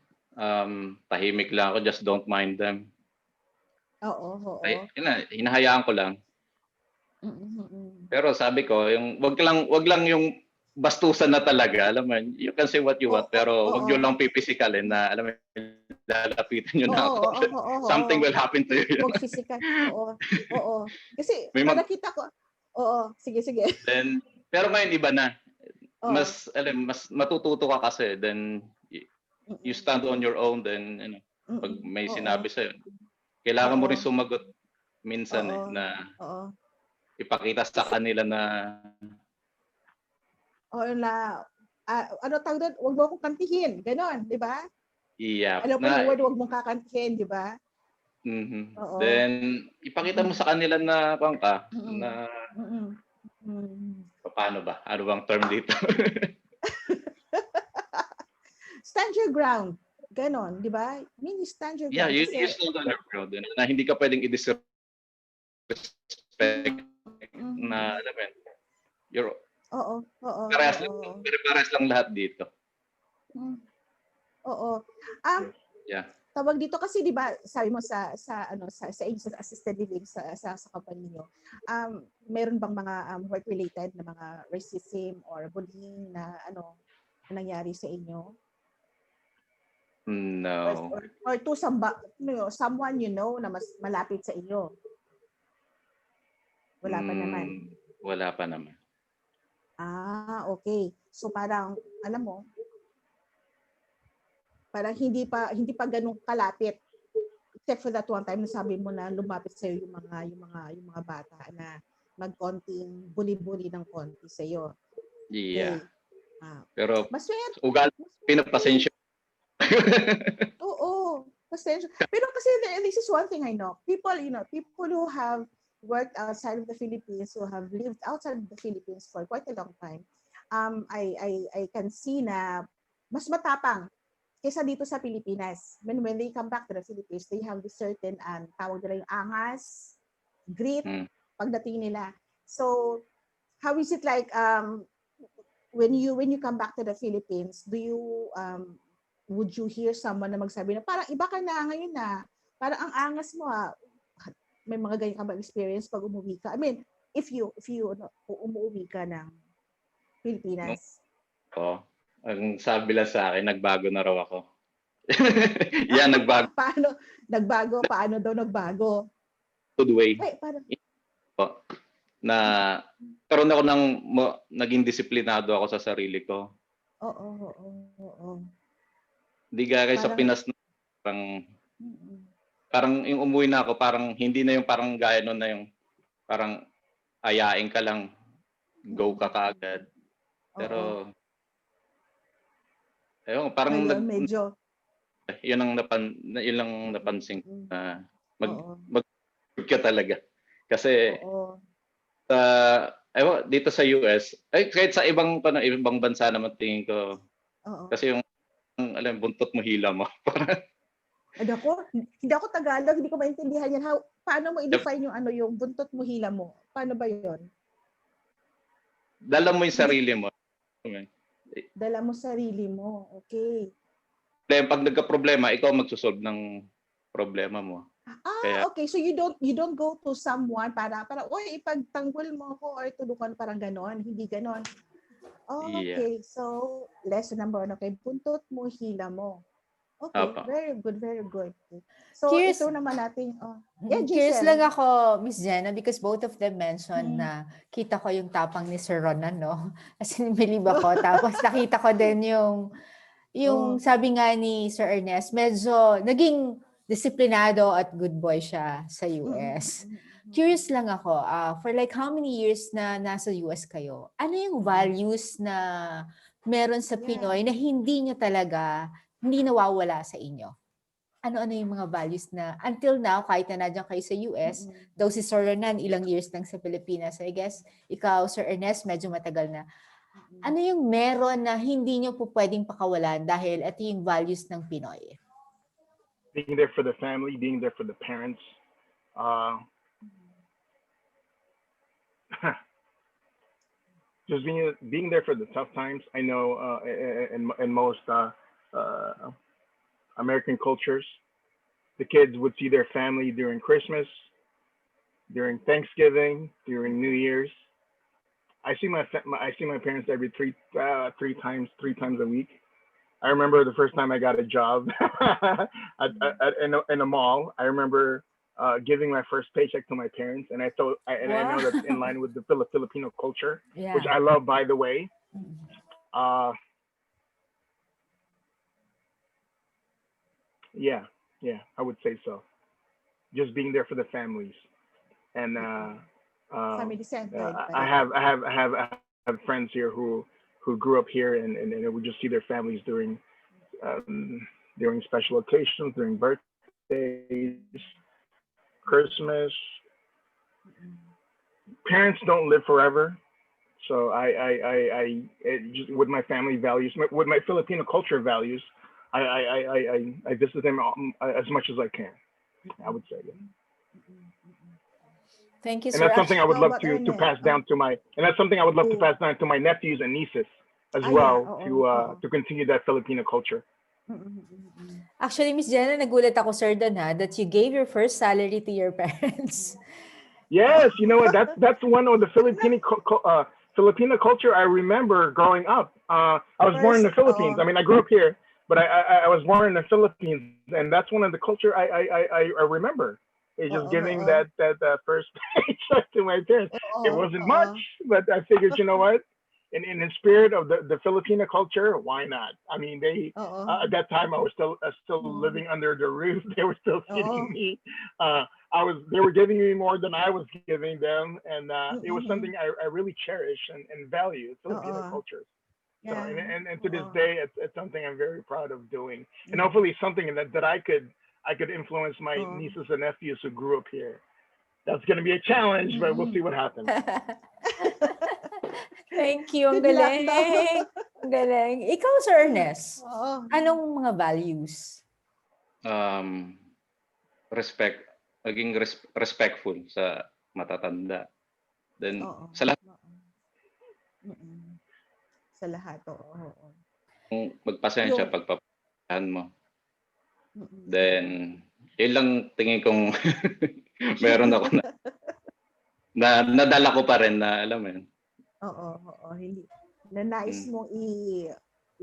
tahimik lang ako. Just don't mind them. Oo, oo. Ay, hinahayaan ko lang. Pero sabi ko, yung wag lang yung bastusan na talaga, alam mo, you can say what you want, pero wag niyo lang pipisikalin na, alam mo, lalapitan niyo na ako. Something will happen to you. Wag physical. Oo. Oo. Kasi May nakita ko. Oo, sige, sige. Then, pero ngayon iba na. Oo. Mas matututo ka kasi, then you stand on your own, then pag may sinabi sa'yo, kailangan mo rin sumagot minsan na ipakita sa kanila na ano tawag doon? Huwag mo akong kantihin. Ganon, di ba? iya. Alam ko yung word, huwag mong kakantihin, di ba? Then, ipakita mo sa kanila na na paano ba? Ano bang term dito? Stand your ground. Ganon, di ba? Mean, stand your ground. Yeah, you stand on your ground. Na hindi ka pwedeng i-disrespect na, alam mo, you're parehas lang lahat dito. Oo. Yeah. Tawag dito kasi 'di ba, sabi mo sa assisted living sa company niyo. Meron bang mga work related na mga racism or bullying na na nangyari sa inyo? No. Or to someone na mas malapit sa inyo? Wala pa naman. Wala pa naman. Okay. So parang alam mo, parang hindi pa ganun kalapit, except for that one time na sabi mo na lumapit sa yung mga bata na magkonting bully ng konti sa iyo. Yeah. Okay. Pero maswerte. ugali pinapasensya. Oo, pasensya. Pero kasi this is one thing I know. People who have worked outside of the Philippines, who have lived outside of the Philippines for quite a long time, I can see na mas matapang kaysa dito sa Pilipinas. When they come back to the Philippines, they have this certain tawag nila yung angas, grit, pagdating nila. So, how is it like when you come back to the Philippines, would you hear someone na magsabi na parang iba ka na ngayon na, parang ang angas mo may mga ganyan ka ba experience pag umuwi ka? I mean, if you umuwi ka ng Pilipinas. Ang sabi lang sa akin, nagbago na raw ako. Yan, nagbago. Paano? Nagbago? Paano daw nagbago? Good way. Ay, parang... Na karoon ako naging disiplinado ako sa sarili ko. Oo. Hindi gaya sa Pinas na parang yung umuwi na ako, parang hindi na yung parang gaya noon na yung parang ayain ka lang, go ka kaagad. Pero parang medyo yun ang napansin na mag ka talaga. Kasi dito sa US, kahit sa ibang bansa naman tingin ko. Kasi yung buntot mo hila mo. Hindi ako Tagalog, hindi ko maintindihan yan. Paano mo i-define yung buntot mo hila mo? Paano ba 'yon? Dala mo yung sarili mo. Dala mo sarili mo. Okay. Pag nagka-problema, ikaw magsusolve ng problema mo. Okay. So you don't go to someone para oy, ipagtanggol mo ako or tulungan, parang ganon. Hindi ganon. Okay. Yeah. So lesson number 1, okay, buntot mo, hila mo. Okay, very good. So ito naman natin, curious lang ako, Miss Jenna, because both of them mentioned na kita ko yung tapang ni Sir Ronan, no? Kasi nilib ako. Tapos nakita ko din yung sabi nga ni Sir Ernest, medyo naging disiplinado at good boy siya sa US. Curious lang ako, for like how many years na nasa US kayo, ano yung values na meron sa Pinoy na hindi nawawala sa inyo? Ano-ano yung mga values na until now, kahit na nandiyan kayo sa US, daw si Sir Ronan, ilang years lang sa Pilipinas. So I guess, ikaw, Sir Ernest, medyo matagal na. Ano yung meron na hindi nyo po pwedeng pakawalan dahil ito yung values ng Pinoy? Being there for the family, being there for the parents. Just being there for the tough times. I know in most American cultures, the kids would see their family during Christmas, during Thanksgiving, during New Year's. I see my parents every three times a week. I remember the first time I got a job in a mall. I remember giving my first paycheck to my parents, and I thought, and I know that's in line with the Filipino culture, which I love, by the way. Yeah, I would say so. Just being there for the families, and Family centered. I have friends here who grew up here, and we just see their families during special occasions, during birthdays, Christmas. Parents don't live forever, so I just with my family values, with my Filipino culture values, I visit them as much as I can. I would say. Thank you, And sir. that's something I would love Actually, to pass down to my, and that's something I would love to pass down to my nephews and nieces as well, to continue that Filipino culture. Actually, Miss Jenna, nagulat ako, sir, that you gave your first salary to your parents. Yes, you know what? That's one of the Filipino culture I remember growing up. I was born in the Philippines. I mean, I grew up here, but I was born in the Philippines, and that's one of the culture I remember. It's just giving that first paycheck to my parents. It wasn't much, but I figured, you know what? In the spirit of the Filipino culture, why not? I mean, they at that time I was still living under the roof. They were still feeding me. They were giving me more than I was giving them, and it was something I really cherish and value, Filipino culture. So, and to this day, it's something I'm very proud of doing, and hopefully something that I could influence my nieces and nephews who grew up here. That's going to be a challenge, but we'll see what happens. Thank you. Ang galing. Ang galing. Ikaw, Sir Ernest, anong mga values? Maging respectful sa matatanda. Then, sa lahat. Sa lahat, Magpasensya, pagpapasahan mo. Then, yun lang tingin kong meron ako na nadala ko pa rin na alam mo yun. Hindi. Na nais mong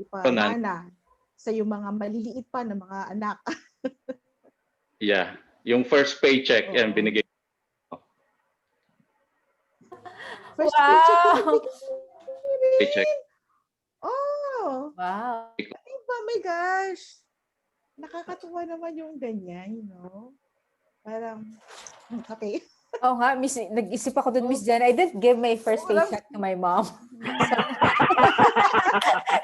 ipamana sa yung mga maliliit pa na mga anak. Yeah. Yung first paycheck, yan, binigay ko. First paycheck. Oh! Wow. Oh my gosh! Nakakatuwa naman yung ganyan, you know? Parang, okay. Oo nga, nag-isip ako dun, Miss Jenna. I didn't give my first paycheck to my mom. So,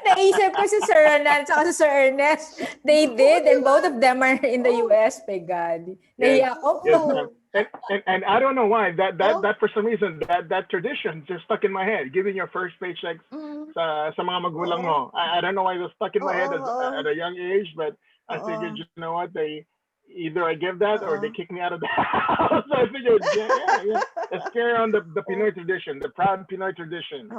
naisip ko si Sir Renan at si Sir Ernest. They did, and both of them are in the US, by God. Nahiya ako po. And I don't know why that for some reason that tradition just stuck in my head. Giving your first paycheck sa mga magulang mo. I don't know why it was stuck in my head at a young age, but I figured, you know what, either I give that or they kick me out of the house. I figured, let's carry on the Pinoy tradition, the proud Pinoy tradition.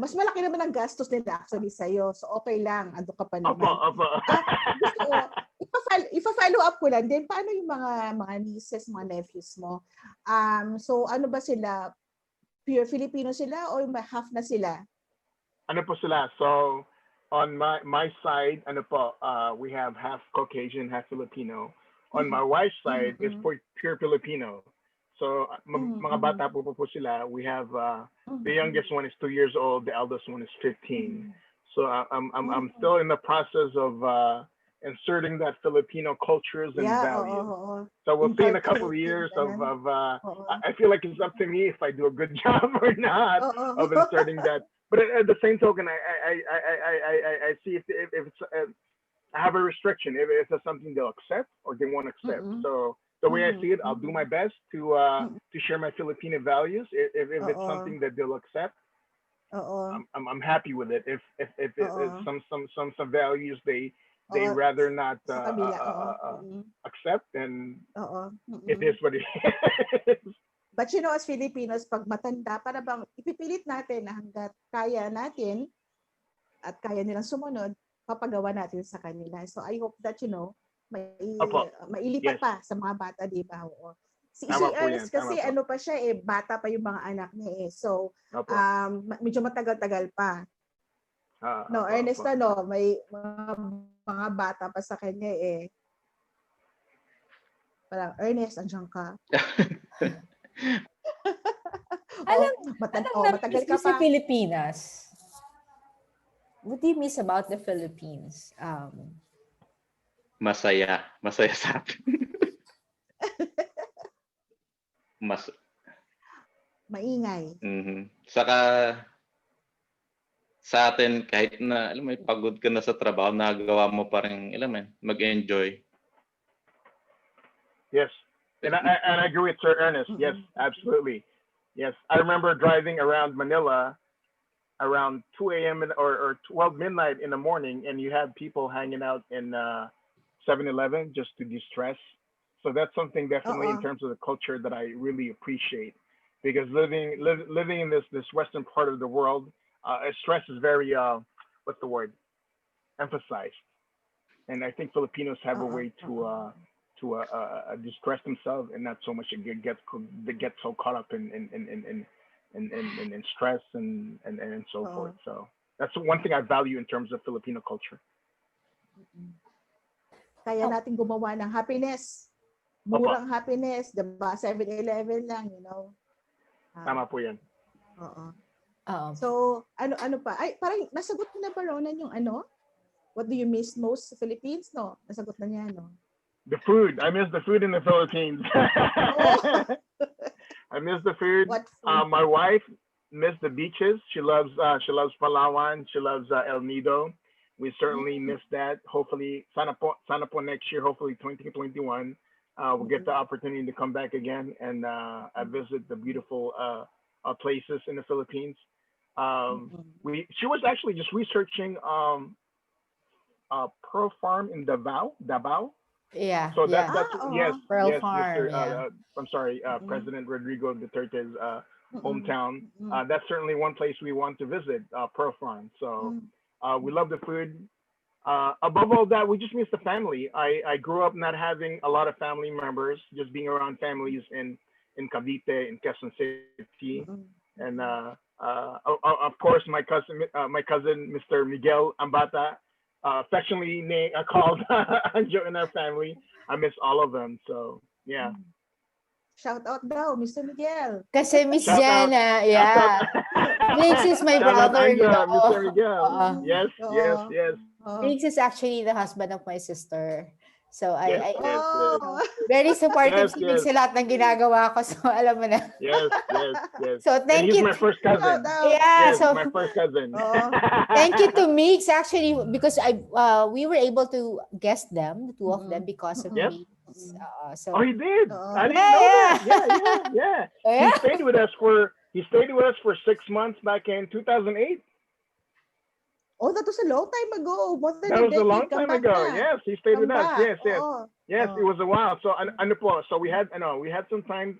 Mas malaki naman ang gastos nila actually sa'yo. So okay lang, ando ka pa naman. Ipa-follow up ko lang din, paano yung mga nieces, mga nephews mo? So ano ba sila? Pure Filipino sila o half na sila? Ano po sila? So on my side, we have half Caucasian, half Filipino. On my wife's side, it's pure Filipino. So mga bata po sila. We have the youngest one is 2 years old, the eldest one is 15. So I'm still in the process of inserting that Filipino cultures and values. So we'll see in a couple of years of I feel like it's up to me if I do a good job or not of inserting that. But at the same token, I see if it's I have a restriction if it's something they'll accept or they won't accept. So the way I see it, I'll do my best to share my Filipino values. If it's something that they'll accept, I'm happy with it. If some values they rather not accept, then it is what it is. But you know, as Filipinos, pag matanda, para bang ipipilit natin na hanggat kaya natin at kaya nilang sumunod, papagawa natin sa kanila. So I hope that, you know, Opo. mailipat Yes. pa sa mga bata, di ba? Oo. Si Tama po Ernest yan, tama kasi po. ano pa siya bata pa yung mga anak niya So, Opo. medyo matagal-tagal pa. No, Opo, Ernest opo. may mga bata pa sa kanya Parang, Ernest, andiyan ka. Anong Matagal na-miss ka mo sa pa. Pilipinas? What do you miss about the Philippines? Masaya. Masaya sa atin. Maingay. Saka sa atin, kahit na alam mo, pagod ka na sa trabaho, nagawa mo pa rin, alam mo, mag-enjoy. Yes, and I agree with Sir Ernest. Yes, absolutely. Yes, I remember driving around Manila around 2 a.m. or 12 midnight in the morning, and you have people hanging out in 7-Eleven just to de-stress. So that's something definitely in terms of the culture that I really appreciate, because living in this western part of the world, stress is very what's the word, emphasized, and I think Filipinos have a way to distress themselves and not so much get so caught up in stress and so forth. So that's one thing I value in terms of Filipino culture. Kaya natin gumawa ng happiness. Murang happiness, diba? 7-Eleven lang, Tama po yan. Oo. So, ano pa? Ay, parang nasagot mo na ba, Ronan, yung What do you miss most sa Philippines? No? Nasagot na niya, no? The food. I miss the food in the Philippines. I miss the food. What food? My wife miss the beaches. She loves Palawan. She loves El Nido. We certainly miss that. Hopefully, sana po next year, hopefully 2021, we'll get the opportunity to come back again and visit the beautiful places in the Philippines. She was actually just researching Pearl Farm in Davao. Yeah. So that's yes, Pearl yes, Farm, Mr. I'm sorry, President Rodrigo Duterte's hometown. That's certainly one place we want to visit, Pearl Farm. So we love the food. Above all that, we just miss the family. I grew up not having a lot of family members, just being around families in Cavite, in Quezon City, and of course my cousin, Mr. Miguel Ambata, affectionately called Anjo in our family. I miss all of them. So yeah. Shout out daw, Mr. Miguel. Kasi Miss Shout out. Jana, yeah. Mix is my Shout out brother, Anja, Mr. Miguel. Yes. Mix is actually the husband of my sister. So Yes. very supportive Yes, si Mix sa lahat ng ginagawa ko. So alam mo na. Yes. So And thank he's you. my first cousin. Yeah, Yes, so my first cousin. thank you to Mix actually, because we were able to guest them, the two of them, because of Yep. Mix. Oh, he did. I didn't know Yeah. that. Yeah. Yeah. He stayed with us for 6 months back in 2008. Oh, that was a long time ago. More than That a was a decade. long time Come back ago. na. Yes, he stayed with us. Yes. Yes, Oh. it was a while. So so we had some time,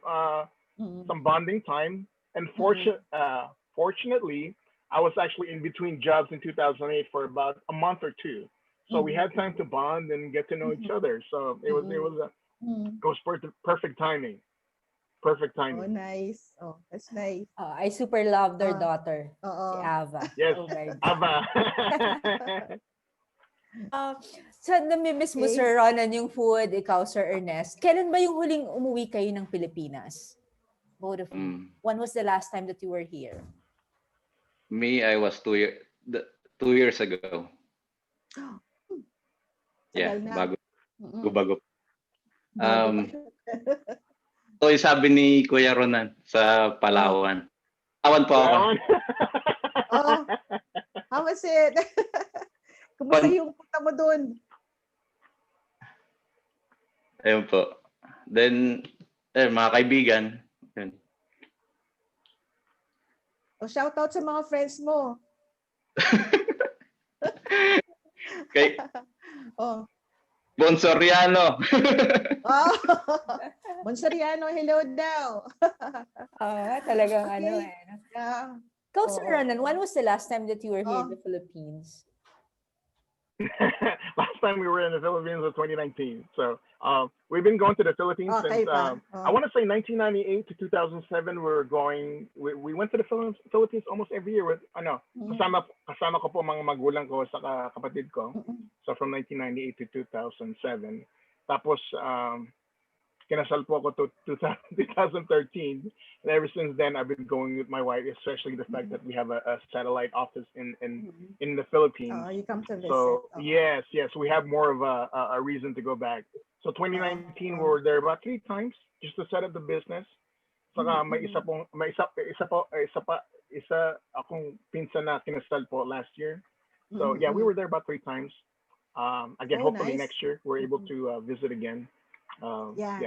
some bonding time, and fortunately, I was actually in between jobs in 2008 for about a month or two. So we had time to bond and get to know each other. So it was perfect timing. Perfect Oh, timing. nice. Oh, that's nice. I super love their daughter, si Ava. Yes, Oh my God. Ava. So namimiss mo, Sir Ronan, yung food, ikaw, Sir Ernest. Kailan ba yung huling umuwi kayo ng Pilipinas? Both of you. When was the last time that you were here? Me, I was 2 years ago. Yeah, Tagal na. bago. Bago So, sabi ni Kuya Ronan sa Palawan. Palawan po ako. How was it? Kumusta yung punta mo doon? Ayun po. Then, mga kaibigan. Yun. Shout out sa mga friends mo. Kay Bonsoriano. Bonsoriano, hello daw. Talagang Okay. Ikaw, Sir Ronan, when was the last time that you were here in the Philippines? Last time we were in the Philippines was 2019. So we've been going to the Philippines Okay since pa. I want to say 1998 to 2007. We went to the Philippines almost every year with kasama ko po mga magulang ko sa kapatid ko. So from 1998 to 2007. Tapos kinasal po ako to 2013. And ever since then, I've been going with my wife, especially the fact that we have a satellite office in the Philippines. Oh, you come to visit. So yes, we have more of a reason to go back. So 2019, we were there about 3 times just to set up the business. Saka may isa akong pinsan na kinasal po last year. So yeah, we were there about 3 times. Again, hopefully nice. next year we're able to visit again.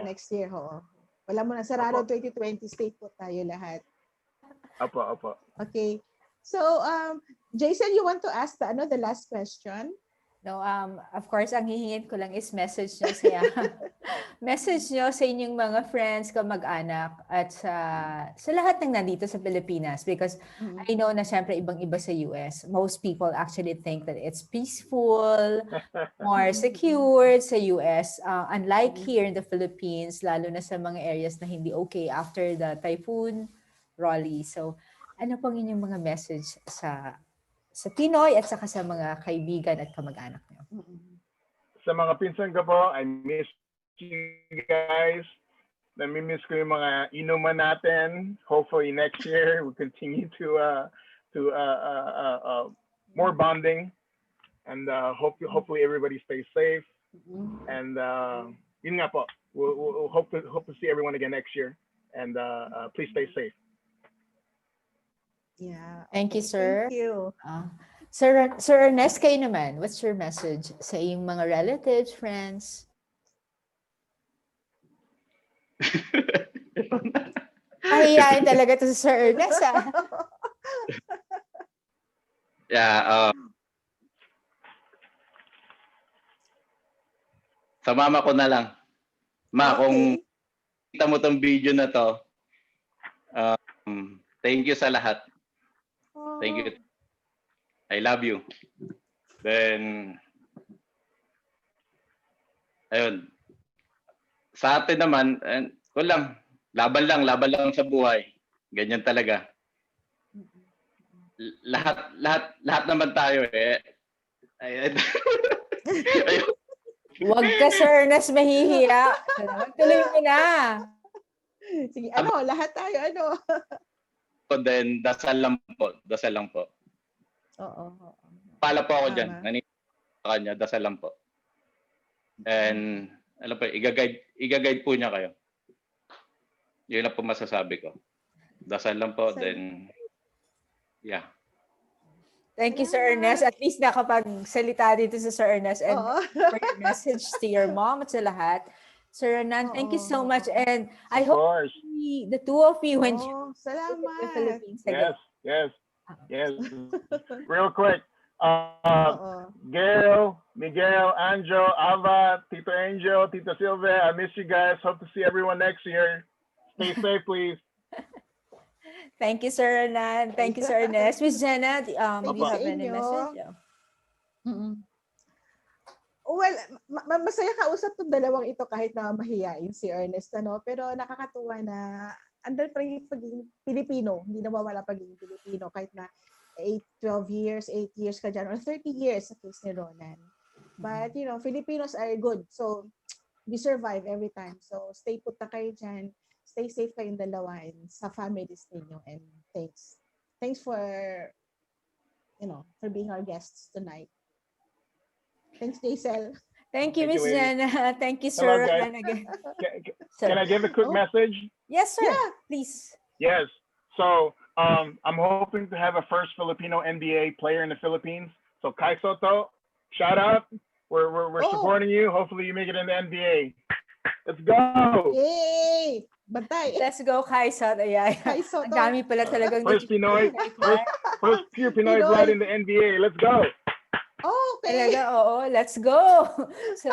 Next year, ho. Wala mo na sarado 2020, stay put tayo lahat. Apo. Okay. So, Jason, you want to ask the last question? No, of course, ang hihingin ko lang is message nyo sa inyong mga friends, kamag-anak, at sa lahat ng nandito sa Pilipinas. Because I know na syempre ibang-iba sa US. Most people actually think that it's peaceful, more secure sa US. Unlike here in the Philippines, lalo na sa mga areas na hindi okay after the typhoon, Rolly. So, ano pong inyong mga message sa Pinoy at saka sa mga kaibigan at kamag-anak niyo? Sa mga pinsan ko po, I miss you guys. Nami-miss ko yung mga inuman natin. Hopefully next year we'll continue to more bonding, and hopefully everybody stays safe. And yun nga po, we'll hope to see everyone again next year. And please stay safe. Yeah. Thank you, sir. Thank you. Sir Ernest, kayo naman, what's your message sa iyong mga relatives, friends? Pahiyain talaga to si Sir Ernest, Yeah. Sa mama ko na lang. Ma, kung kita mo tong video na to, thank you sa lahat. Thank you. I love you. Then, ayun. Sa atin naman, laban lang sa buhay. Ganyan talaga. Lahat naman tayo eh. Huwag ka, Sir Ernest, mahihiya. Tuloy mo na. Sige, lahat tayo, Then, dasal lang po. Oo. Pala po ako dyan. Naniniwala sa kanya, dasal lang po. And, alam po, i-guide po niya kayo. Yun lang po masasabi ko. Dasal lang po, then, yeah. Thank you, Sir Ernest. At least nakapagsalita dito sa Sir Ernest and for your message to your mom at sa lahat. Sir Renan, thank you so much. And I hope the two of you enjoy the Philippines again. Yes. Real quick. Gail, Miguel, Anjo, Ava, Tito Angel, Tito Silvia, I miss you guys. Hope to see everyone next year. Stay safe, please. Thank you, Sir Renan. Thank you, Sir Ernest. Miss Jenna, do you have any message? Well, masaya kausap tong dalawang ito kahit na mahiyain si Ernest, pero nakakatuwa na andal pa rin pagiging Pilipino, hindi nawawala pagiging Pilipino kahit na 12 years, 8 years ka dyan, or 30 years sa case ni Ronan. But, Filipinos are good. So, we survive every time. So, stay put na kayo dyan. Stay safe kayong dalawa and sa families ninyo. And thanks. Thanks for being our guests tonight. Thanks, Jaisel. Thank you, Miss Jenna. Thank you, Sir Ronan again. Can I give a quick message? Yes, sir. Yeah. Please. Yes. So, I'm hoping to have a first Filipino NBA player in the Philippines. So, Kai Soto, shout out. We're supporting you. Hopefully, you make it in the NBA. Let's go. Yay! Bantay. Let's go, Kai Soto. Kai Soto. Ang dami pala talagang First Pinoy, first pure Pinoy blood in the NBA. Let's go. Okay. Talaga, oo. Let's go. So,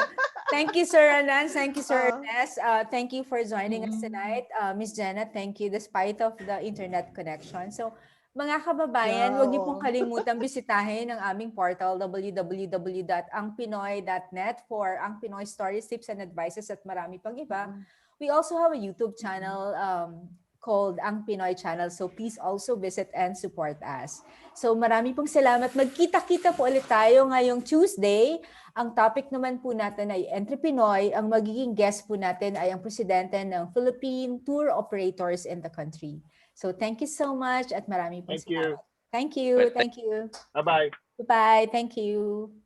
thank you, Sir Renan. Thank you, Sir Ernest. Thank you for joining us tonight. Miss Jenna, thank you despite of the internet connection. So, Mga kababayan, huwag niyo pong Wow. kalimutang bisitahin ang aming portal www.angpinoy.net for ang Pinoy stories, tips, and advices at marami pang iba. We also have a YouTube channel called Ang Pinoy Channel. So please also visit and support us. So marami pong salamat. Magkita-kita po ulit tayo ngayong Tuesday. Ang topic naman po natin ay Entre Pinoy. Ang magiging guest po natin ay ang presidente ng Philippine Tour Operators in the country. So thank you so much at marami pong Thank you. salamat. Thank you. Thank you. Bye-bye. Bye-bye. Thank you.